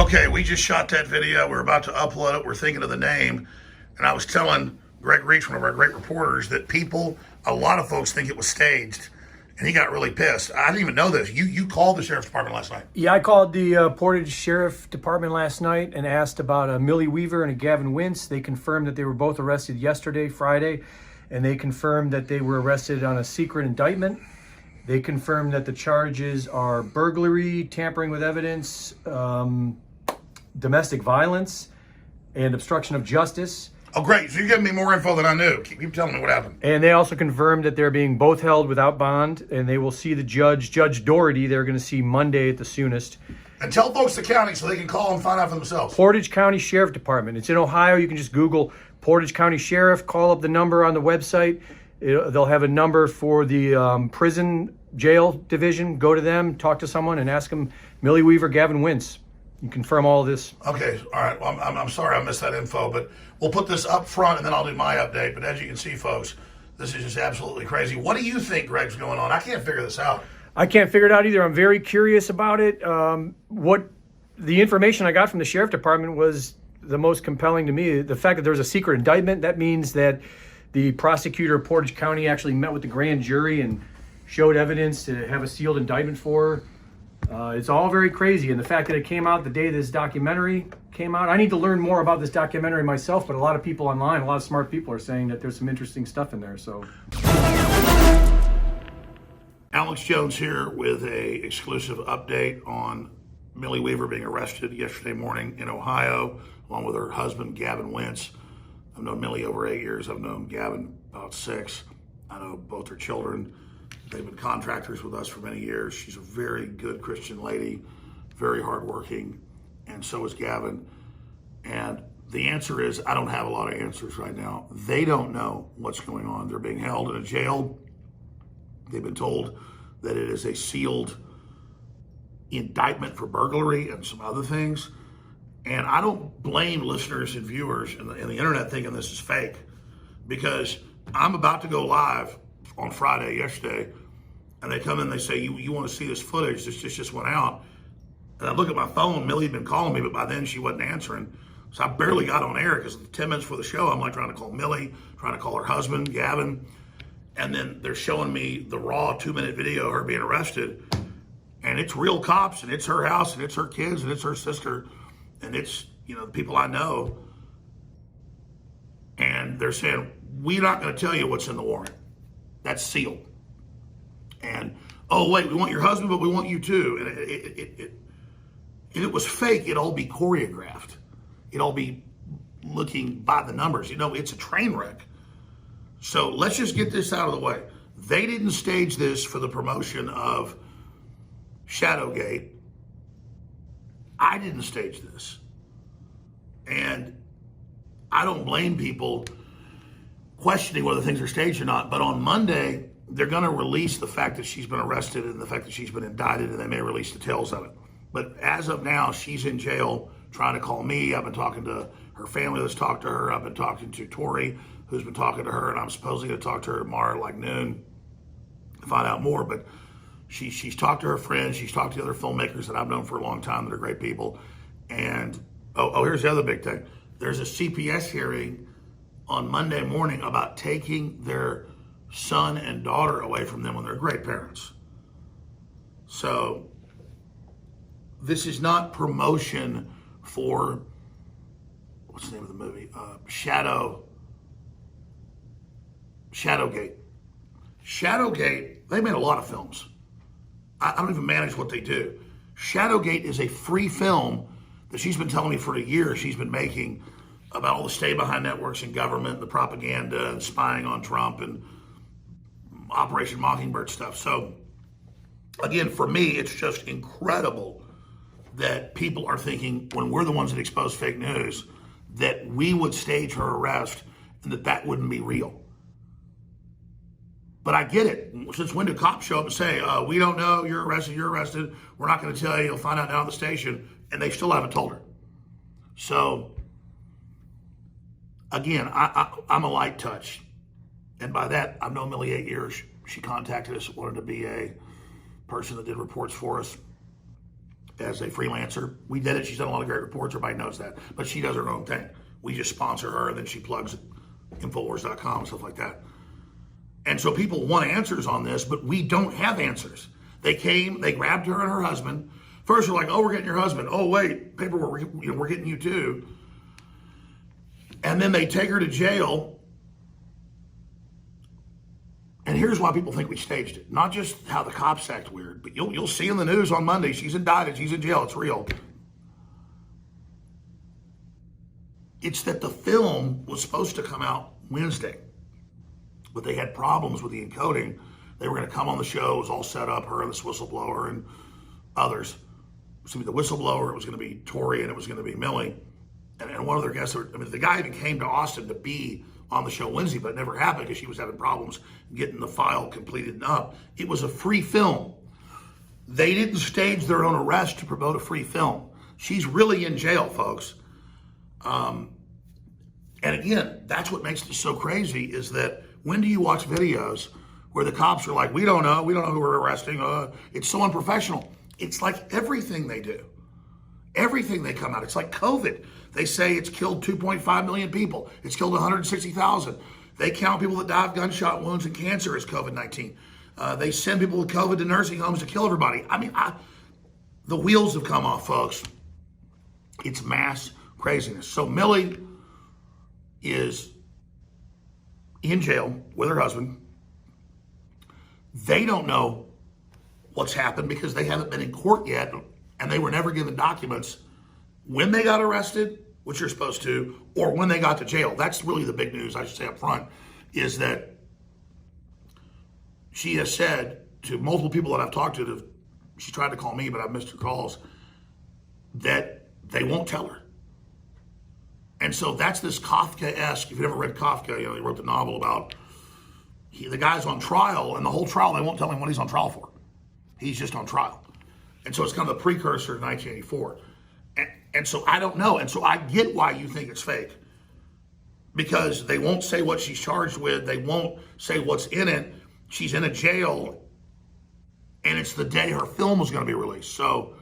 Okay, we just shot that video. We're about to upload it. We're thinking of the name. And I was telling Greg Reach, one of our great reporters, that a lot of folks think it was staged. And he got really pissed. I didn't even know this. You called the sheriff's department last night. Yeah, I called the Portage Sheriff Department last night and asked about a Millie Weaver and a Gavin Wintz. They confirmed that they were both arrested yesterday, Friday, and they confirmed that they were arrested on a secret indictment. They confirmed that the charges are burglary, tampering with evidence, domestic violence, and obstruction of justice. Oh, great. So you're giving me more info than I knew. Keep telling me what happened. And they also confirmed that they're being both held without bond, and they will see the judge, Judge Doherty, they're going to see Monday at the soonest. And tell folks the county so they can call and find out for themselves. Portage County Sheriff Department. It's in Ohio. You can just Google Portage County Sheriff, call up the number on the website. They'll have a number for the prison jail division. Go to them, talk to someone, and ask them, Millie Weaver, Gavin Wintz. You confirm all of this. Okay, all right. Well, I'm sorry I missed that info, but we'll put this up front and then I'll do my update. But as you can see, folks, this is just absolutely crazy. What do you think, Greg's going on? I can't figure this out. I can't figure it out either. I'm very curious about it. What the information I got from the sheriff department was the most compelling to me. The fact that there's a secret indictment, that means that the prosecutor of Portage County actually met with the grand jury and showed evidence to have a sealed indictment for her. It's all very crazy. And the fact that it came out the day this documentary came out, I need to learn more about this documentary myself, but a lot of people online, a lot of smart people are saying that there's some interesting stuff in there. So, Alex Jones here with a exclusive update on Millie Weaver being arrested yesterday morning in Ohio, along with her husband, Gavin Wintz. I've known Millie over 8 years. I've known Gavin about 6. I know both her children. They've been contractors with us for many years. She's a very good Christian lady, very hardworking, and so is Gavin. And the answer is, I don't have a lot of answers right now. They don't know what's going on. They're being held in a jail. They've been told that it is a sealed indictment for burglary and some other things. And I don't blame listeners and viewers in the internet thinking this is fake, because I'm about to go live on Friday, yesterday, and they come in and they say, you want to see this footage? This just went out. And I look at my phone, Millie had been calling me, but by then she wasn't answering. So I barely got on air because 10 minutes before the show, I'm like trying to call Millie, trying to call her husband, Gavin. And then they're showing me the raw 2-minute video of her being arrested. And it's real cops, and it's her house, and it's her kids, and it's her sister, and it's, the people I know. And they're saying, we're not going to tell you what's in the warrant. That's sealed. And, oh, wait, we want your husband, but we want you too. And if it was fake, it'd all be choreographed. It'd all be looking by the numbers. It's a train wreck. So let's just get this out of the way. They didn't stage this for the promotion of Shadowgate. I didn't stage this. And I don't blame people questioning whether things are staged or not. But on Monday, they're going to release the fact that she's been arrested and the fact that she's been indicted, and they may release details of it. But as of now, she's in jail trying to call me. I've been talking to her family that's talked to her. I've been talking to Tori, who's been talking to her, and I'm supposedly going to talk to her tomorrow at like noon to find out more. But she's talked to her friends. She's talked to other filmmakers that I've known for a long time that are great people. And, here's the other big thing. There's a CPS hearing on Monday morning about taking their son and daughter away from them when they're great parents. So this is not promotion for, what's the name of the movie? Shadowgate. Shadowgate, they made a lot of films. I don't even manage what they do. Shadowgate is a free film that she's been telling me for a year she's been making about all the stay-behind networks and government and the propaganda and spying on Trump and Operation Mockingbird stuff. So, again, for me, it's just incredible that people are thinking, when we're the ones that expose fake news, that we would stage her arrest and that wouldn't be real. But I get it. Since when do cops show up and say, we don't know, you're arrested, we're not going to tell you, you'll find out down at the station, and they still haven't told her. So, again, I'm a light touch. And by that, I've known Millie 8 years. She contacted us, wanted to be a person that did reports for us. as a freelancer. We did it. She's done a lot of great reports. Everybody knows that. But she does her own thing. We just sponsor her, and then she plugs Infowars.com and stuff like that. And so people want answers on this, but we don't have answers. They came, they grabbed her and her husband. First, they're like, oh, we're getting your husband. Oh, wait, paperwork, we're getting you too. And then they take her to jail. And here's why people think we staged it. Not just how the cops act weird, but you'll see in the news on Monday, she's indicted, she's in jail, it's real. It's that the film was supposed to come out Wednesday, but they had problems with the encoding. They were going to come on the show, it was all set up, her and this whistleblower and others. It was going to be the whistleblower, it was going to be Tori, and it was going to be Millie. And one of their guests, the guy even came to Austin to be on the show Wednesday, but it never happened because she was having problems getting the file completed and up. It was a free film. They didn't stage their own arrest to promote a free film. She's really in jail, folks. And again, that's what makes this so crazy, is that when do you watch videos where the cops are like, we don't know who we're arresting. It's so unprofessional. It's like everything they do. Everything they come out. It's like COVID. They say it's killed 2.5 million people. It's killed 160,000. They count people that die of gunshot wounds and cancer as COVID-19. They send people with COVID to nursing homes to kill everybody. The wheels have come off, folks. It's mass craziness. So Millie is in jail with her husband. They don't know what's happened because they haven't been in court yet, and they were never given documents when they got arrested, which you're supposed to, or when they got to jail. That's really the big news, I should say up front, is that she has said to multiple people that I've talked to, she tried to call me, but I've missed her calls, that they won't tell her. And so that's this Kafka-esque, if you've ever read Kafka, he wrote the novel about, the guy's on trial, and the whole trial, they won't tell him what he's on trial for. He's just on trial. And so it's kind of the precursor to 1984. And so I don't know. And so I get why you think it's fake. Because they won't say what she's charged with. They won't say what's in it. She's in a jail. And it's the day her film was going to be released. So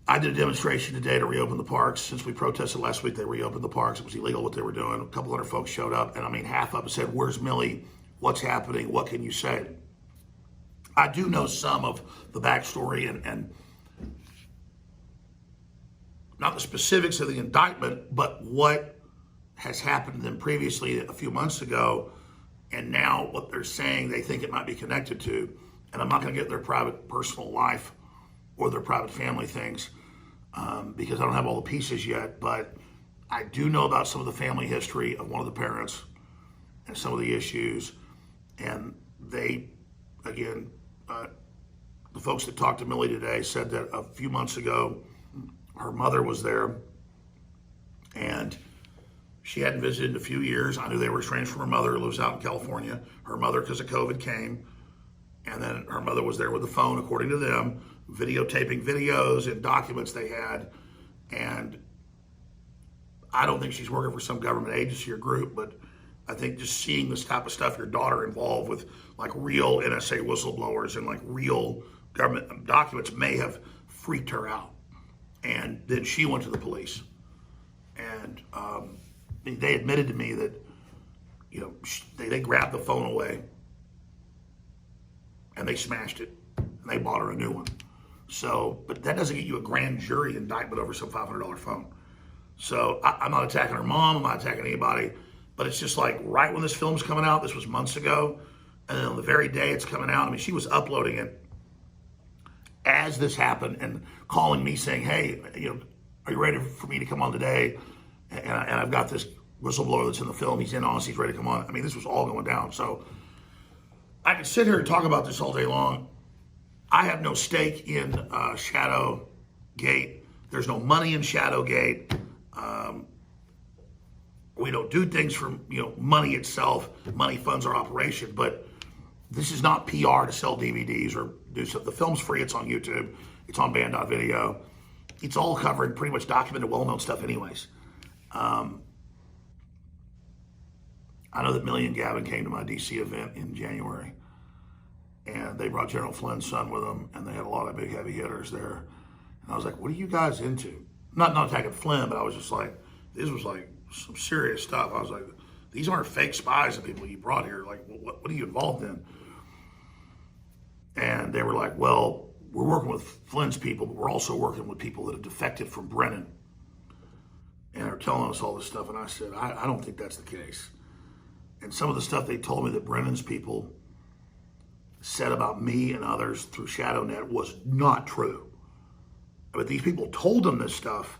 I did a demonstration today to reopen the parks. Since we protested last week, they reopened the parks. It was illegal what they were doing. A couple hundred folks showed up. And half of them said, where's Millie? What's happening? What can you say? I do know some of the backstory and not the specifics of the indictment, but what has happened to them previously a few months ago, and now what they're saying they think it might be connected to. And I'm not going to get their private personal life or their private family things because I don't have all the pieces yet, but I do know about some of the family history of one of the parents and some of the issues. And they, again, the folks that talked to Millie today said that a few months ago, her mother was there, and she hadn't visited in a few years. I knew they were estranged from her mother, who lives out in California. Her mother, because of COVID, came, and then her mother was there with the phone, according to them, videotaping videos and documents they had. And I don't think she's working for some government agency or group, but I think just seeing this type of stuff, your daughter involved with like real NSA whistleblowers and like real government documents, may have freaked her out. And then she went to the police. And they admitted to me that, they grabbed the phone away and they smashed it and they bought her a new one. So, but that doesn't get you a grand jury indictment over some $500 phone. So I'm not attacking her mom, I'm not attacking anybody, but it's just like right when this film's coming out, this was months ago, and then on the very day it's coming out, she was uploading it as this happened and calling me saying, hey, are you ready for me to come on today? And I've got this whistleblower that's in the film, he's in on us, he's ready to come on. This was all going down. So I could sit here and talk about this all day long. I have no stake in Shadowgate. There's no money in Shadowgate. We don't do things for money itself. Money funds our operation, but this is not PR to sell DVDs or do stuff. The film's free. It's on YouTube. It's on band.video. It's all covering pretty much documented, well-known stuff anyways. I know that Millie and Gavin came to my DC event in January, and they brought General Flynn's son with them, and they had a lot of big heavy hitters there. And I was like, what are you guys into? Not attacking Flynn, but I was just like, this was like some serious stuff. I was like, these aren't fake spies and people you brought here. Like, what are you involved in? And they were like, well, we're working with Flynn's people, but we're also working with people that have defected from Brennan. And they're telling us all this stuff. And I said, I don't think that's the case. And some of the stuff they told me that Brennan's people said about me and others through ShadowNet was not true. But these people told them this stuff.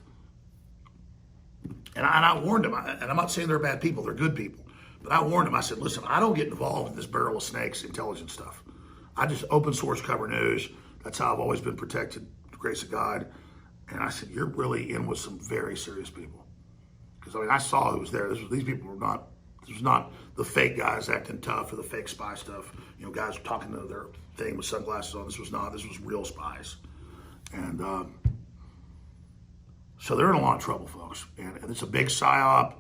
And I warned them, and I'm not saying they're bad people, they're good people. But I warned them, I said, listen, I don't get involved in this barrel of snakes intelligence stuff. I just open source cover news. That's how I've always been protected, with the grace of God. And I said, you're really in with some very serious people. Because I mean, I saw who was there. These people were not, this was not the fake guys acting tough or the fake spy stuff. You know, guys talking to their thing with sunglasses on. This was real spies. And so they're in a lot of trouble, folks. And it's a big psyop.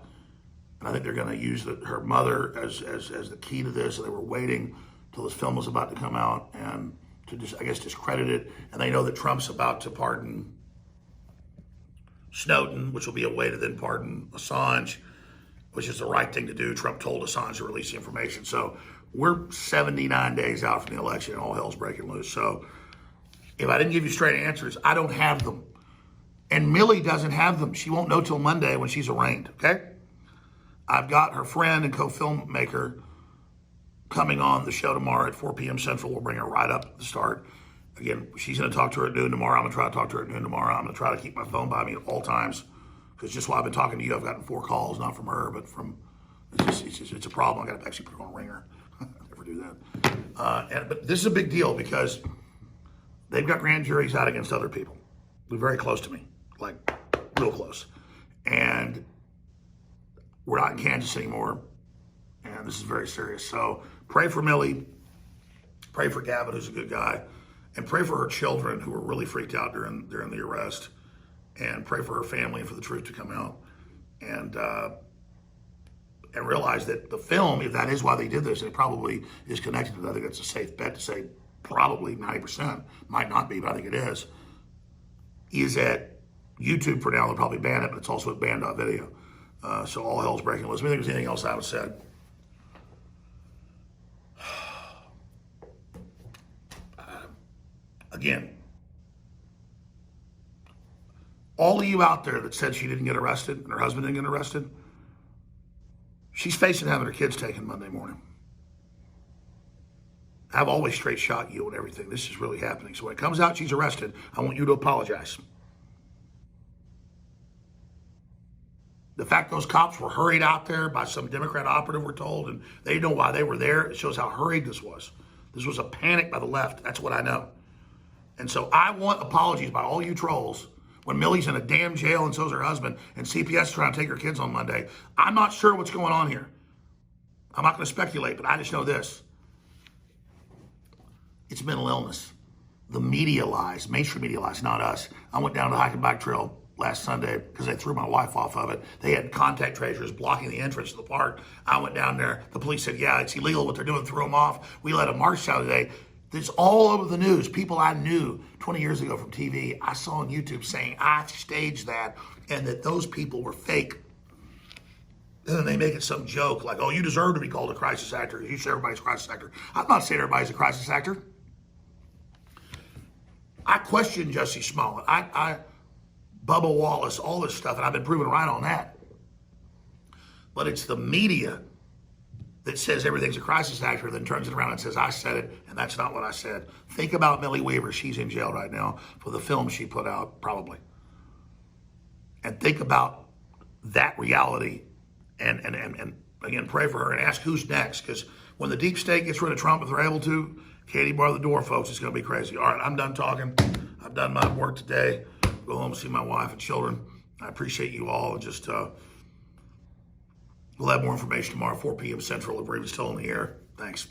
And I think they're going to use her mother as the key to this. And they were waiting till this film was about to come out and to just, I guess, discredit it. And they know that Trump's about to pardon Snowden, which will be a way to then pardon Assange, which is the right thing to do. Trump told Assange to release the information. So we're 79 days out from the election and all hell's breaking loose. So if I didn't give you straight answers, I don't have them. And Millie doesn't have them. She won't know till Monday when she's arraigned, okay? I've got her friend and co-filmmaker coming on the show tomorrow at 4 p.m. Central. We'll bring her right up at the start. Again, she's going to talk to her at noon tomorrow. I'm going to try to talk to her at noon tomorrow. I'm going to try to keep my phone by me at all times, because just while I've been talking to you, I've gotten 4 calls, not from her, but from, it's a problem. I got to actually put it on a ringer. I never do that. But this is a big deal because they've got grand juries out against other people. They're very close to me, like real close. And we're not in Kansas anymore. And this is very serious. So pray for Millie. Pray for Gavin, who's a good guy. And pray for her children who were really freaked out during the arrest. And pray for her family and for the truth to come out. And realize that the film, if that is why they did this, and it probably is connected to that, I think that's a safe bet to say probably 90%, might not be, but I think it is at YouTube for now. They'll probably ban it, but it's also at banned.video. So all hell's breaking loose. I think there's anything else I haven't said. Again, all of you out there that said she didn't get arrested and her husband didn't get arrested, she's facing having her kids taken Monday morning. I've always straight shot you and everything. This is really happening. So when it comes out she's arrested, I want you to apologize. The fact those cops were hurried out there by some Democrat operative, we're told, and they didn't know why they were there, it shows how hurried this was. This was a panic by the left. That's what I know. And so I want apologies by all you trolls when Millie's in a damn jail and so's her husband and CPS is trying to take her kids on Monday. I'm not sure what's going on here. I'm not going to speculate, but I just know this. It's mental illness. The media lies, mainstream media lies, not us. I went down to the hike and bike trail last Sunday because they threw my wife off of it. They had contact tracers blocking the entrance to the park. I went down there. The police said, yeah, it's illegal what they're doing, threw them off. We let them march down today. It's all over the news. People I knew 20 years ago from TV, I saw on YouTube saying I staged that and that those people were fake. And then they make it some joke like, oh, you deserve to be called a crisis actor. You say everybody's a crisis actor. I'm not saying everybody's a crisis actor. I question Jussie Smollett. I Bubba Wallace, all this stuff, and I've been proven right on that. But it's the media that says everything's a crisis actor, then turns it around and says, I said it, and that's not what I said. Think about Millie Weaver. She's in jail right now for the film she put out, probably. And think about that reality, and again, pray for her and ask who's next, because when the deep state gets rid of Trump, if they're able to, Katie, bar the door, folks, it's going to be crazy. All right, I'm done talking. I've done my work today. Go home and see my wife and children. I appreciate you all, and just we'll have more information tomorrow, 4 p.m. Central, if we're even still in the air. Thanks.